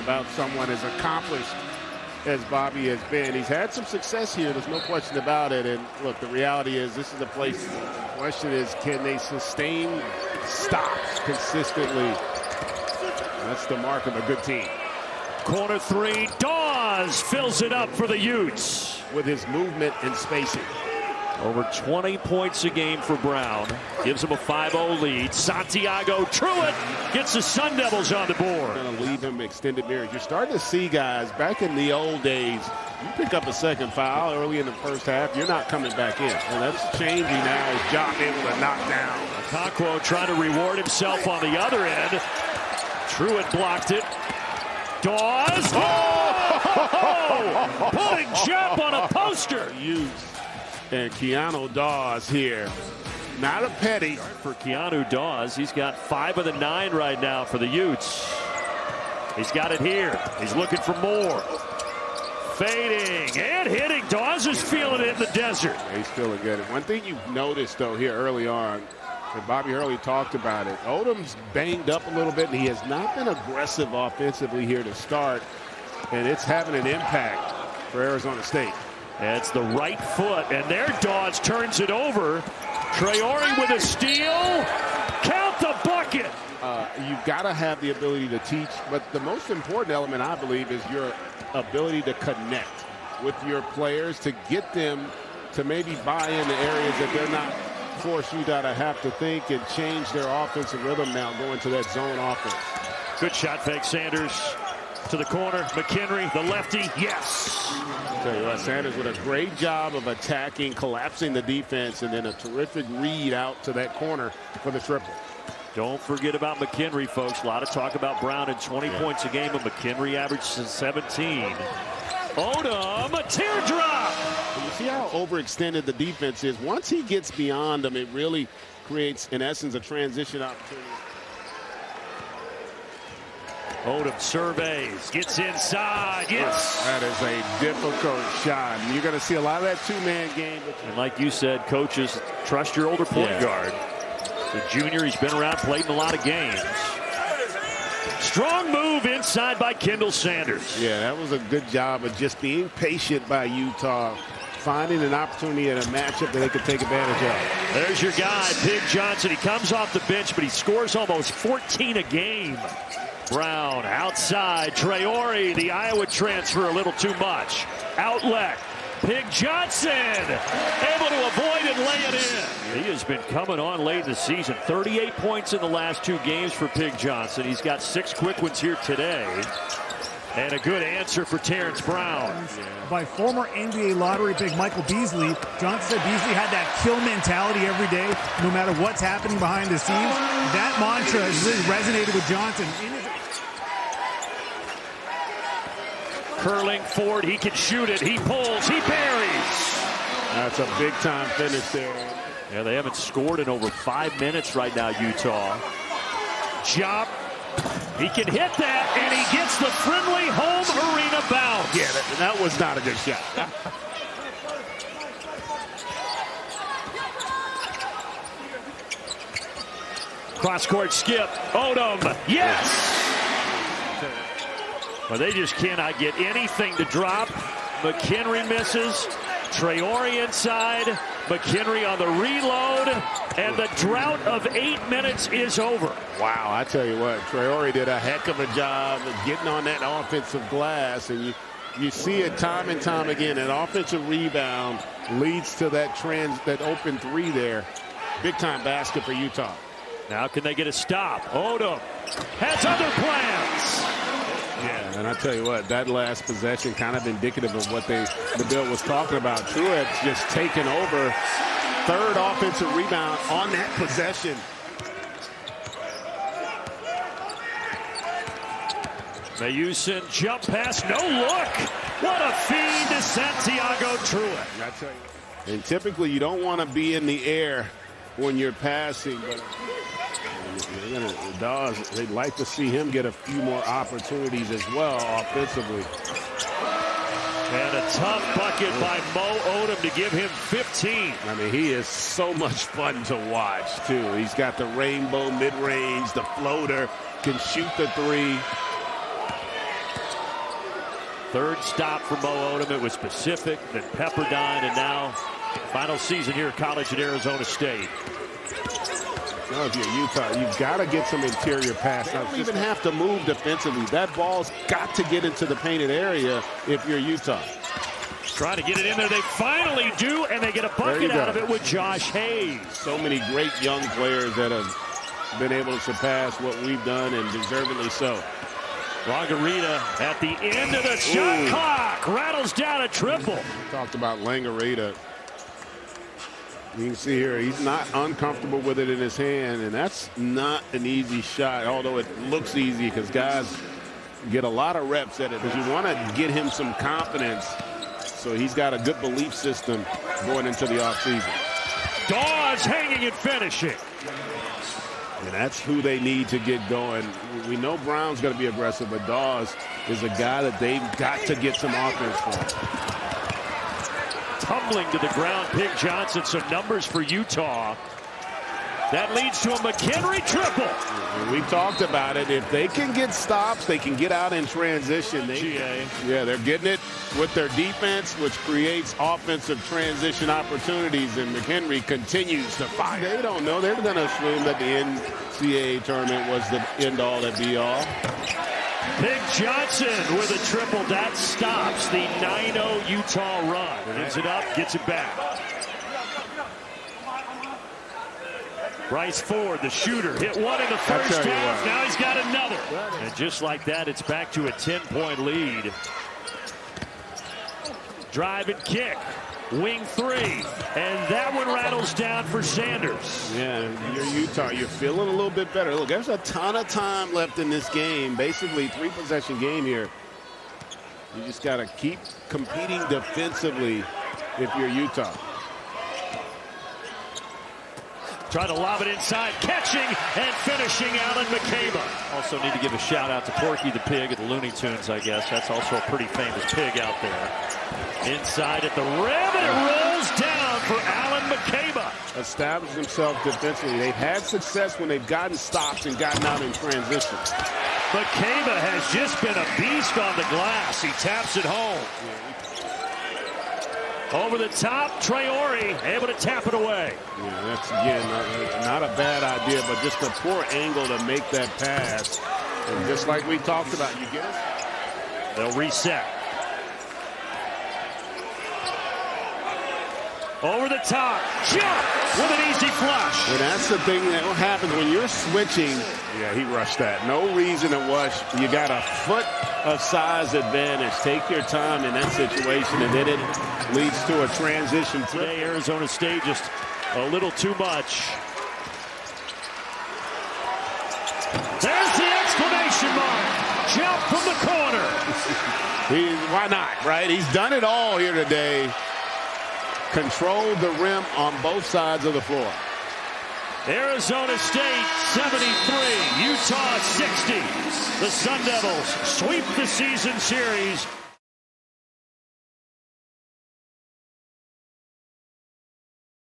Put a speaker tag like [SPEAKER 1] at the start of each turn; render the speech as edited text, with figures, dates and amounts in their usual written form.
[SPEAKER 1] about someone as accomplished as Bobby has been. He's had some success here. There's no question about it. And look, the reality is this is a place. The question is, can they sustain stops consistently? That's the mark of a good team.
[SPEAKER 2] Corner three, Dawes fills it up for the Utes.
[SPEAKER 1] With his movement and spacing.
[SPEAKER 2] Over 20 points a game for Brown. Gives him a 5-0 lead. Santiago Truitt gets the Sun Devils on the board.
[SPEAKER 1] Going to leave him extended periods. You're starting to see guys back in the old days. You pick up a second foul early in the first half, you're not coming back in. And that's changing now as Jock able to knock down.
[SPEAKER 2] Okonkwo trying to reward himself on the other end. Truitt blocked it. Dawes. Oh! Putting jump on a poster.
[SPEAKER 1] Utes. And Keanu Dawes here. Not a petty.
[SPEAKER 2] For Keanu Dawes, he's got 5 of the 9 right now for the Utes. He's got it here. He's looking for more. Fading and hitting. Dawes is feeling it in the desert.
[SPEAKER 1] He's feeling good. One thing you've noticed, though, here early on, and Bobby Hurley talked about it, Odom's banged up a little bit, and he has not been aggressive offensively here to start, and it's having an impact for Arizona State.
[SPEAKER 2] It's the right foot, and there Dawes turns it over. Traore with a steal. Count the bucket.
[SPEAKER 1] You've got to have the ability to teach, but the most important element, I believe, is your ability to connect with your players, to get them to maybe buy into areas that they're not force you to have to think and change their offensive rhythm now, going to that zone offense.
[SPEAKER 2] Good shot fake, Sanders to the corner. McHenry, the lefty, yes.
[SPEAKER 1] Tell you what, Sanders with a great job of attacking, collapsing the defense, and then a terrific read out to that corner for the triple.
[SPEAKER 2] Don't forget about McHenry, folks. A lot of talk about Brown and 20 points a game, but McHenry averaged 17. Odom, a teardrop.
[SPEAKER 1] You see how overextended the defense is. Once he gets beyond them, it really creates, in essence, a transition opportunity.
[SPEAKER 2] Odom surveys, gets inside, yes.
[SPEAKER 1] That is a difficult shot. You're going to see a lot of that two-man game.
[SPEAKER 2] And like you said, coaches, trust your older point guard. The junior, he's been around, played in a lot of games. Strong move inside by Kendall Sanders.
[SPEAKER 1] Yeah, that was a good job of just being patient by Utah, finding an opportunity in a matchup that they could take advantage of.
[SPEAKER 2] There's your guy, Pig Johnson. He comes off the bench, but he scores almost 14 a game. Brown outside. Traore, the Iowa transfer, a little too much. Outlet. Pig Johnson able to avoid and lay it in. He has been coming on late in the season. 38 points in the last 2 games for Pig Johnson. He's got 6 quick ones here today. And a good answer for Terrence Brown.
[SPEAKER 3] By former NBA lottery pick Michael Beasley. Johnson said Beasley had that kill mentality every day, no matter what's happening behind the scenes. That mantra has really resonated with Johnson.
[SPEAKER 2] Curling forward, he can shoot it, he pulls, he buries.
[SPEAKER 1] That's a big-time finish there.
[SPEAKER 2] Yeah, they haven't scored in over 5 minutes right now, Utah. Chop, he can hit that, and he gets the friendly home arena bounce.
[SPEAKER 1] Yeah, that was not a good shot.
[SPEAKER 2] Cross-court skip, Odom, yes! Well, they just cannot get anything to drop. McHenry misses. Traore inside. McHenry on the reload. And the drought of 8 minutes is over.
[SPEAKER 1] Wow, I tell you what, Traore did a heck of a job of getting on that offensive glass. And you see it time and time again. An offensive rebound leads to that open 3 there. Big-time basket for Utah.
[SPEAKER 2] Now can they get a stop? Odom has other plans.
[SPEAKER 1] Yeah, and I tell you what, that last possession kind of indicative of what the Bill was talking about. Truitt's just taken over. 3rd offensive rebound on that possession.
[SPEAKER 2] Mayusin jump pass, no look. What a feed to Santiago Truitt.
[SPEAKER 1] I tell you, and typically you don't want to be in the air when you're passing, but they'd like to see him get a few more opportunities as well offensively.
[SPEAKER 2] And a tough bucket by Mo Odom to give him 15.
[SPEAKER 1] I mean, he is so much fun to watch, too. He's got the rainbow mid-range, the floater, can shoot the 3.
[SPEAKER 2] Third stop for Mo Odom. It was Pacific, then Pepperdine, and now final season here at college at Arizona State.
[SPEAKER 1] Now, if you're Utah, you've got to get some interior pass. You don't even have to move defensively. That ball's got to get into the painted area if you're Utah.
[SPEAKER 2] Trying to get it in there. They finally do, and they get a bucket out of it with Josh Hayes.
[SPEAKER 1] So many great young players that have been able to surpass what we've done, and deservedly so.
[SPEAKER 2] Langarita at the end of the shot clock. Rattles down a triple.
[SPEAKER 1] We talked about Langarita. You can see here he's not uncomfortable with it in his hand, and that's not an easy shot, although it looks easy because guys get a lot of reps at it because you want to get him some confidence so he's got a good belief system going into the offseason.
[SPEAKER 2] Dawes hanging and finishing.
[SPEAKER 1] And that's who they need to get going. We know Brown's going to be aggressive, but Dawes is a guy that they've got to get some offense from.
[SPEAKER 2] Tumbling to the ground, Pig Johnson. Some numbers for Utah. That leads to a McHenry triple.
[SPEAKER 1] We talked about it. If they can get stops, they can get out in transition. Yeah, they're getting it with their defense, which creates offensive transition opportunities, and McHenry continues to fire. They don't know. They're going to assume that the NCAA tournament was the end-all and be-all.
[SPEAKER 2] Pig Johnson with a triple. That stops the 9-0 Utah run. Hits it up, gets it back. Bryce Ford, the shooter, hit one in the first half. Now he's got another. And just like that, it's back to a 10-point lead. Drive and kick. Wing three. And that one rattles down for Sanders.
[SPEAKER 1] Yeah, you're Utah. You're feeling a little bit better. Look, there's a ton of time left in this game. Basically, 3-possession game here. You just got to keep competing defensively if you're Utah.
[SPEAKER 2] Trying to lob it inside, catching and finishing Alan McCabe. Also need to give a shout out to Porky the Pig at the Looney Tunes, I guess. That's also a pretty famous pig out there. Inside at the rim, and it rolls down for Alan McCabe.
[SPEAKER 1] Established himself defensively. They've had success when they've gotten stops and gotten out in transition.
[SPEAKER 2] McCabe has just been a beast on the glass. He taps it home. Over the top, Traore able to tap it away.
[SPEAKER 1] Yeah, that's, again, not a bad idea, but just a poor angle to make that pass. And just like we talked about, you get it?
[SPEAKER 2] They'll reset. Over the top, jump with an easy flush.
[SPEAKER 1] And that's the thing that happens when you're switching. Yeah, he rushed that. No reason to rush. You got a foot of size advantage. Take your time in that situation, and then it leads to a transition.
[SPEAKER 2] Today, Arizona State just a little too much. There's the exclamation mark. Jump from the corner.
[SPEAKER 1] Why not, right? He's done it all here today. Controlled the rim on both sides of the floor.
[SPEAKER 2] Arizona State 73, Utah 60. The Sun Devils sweep the season series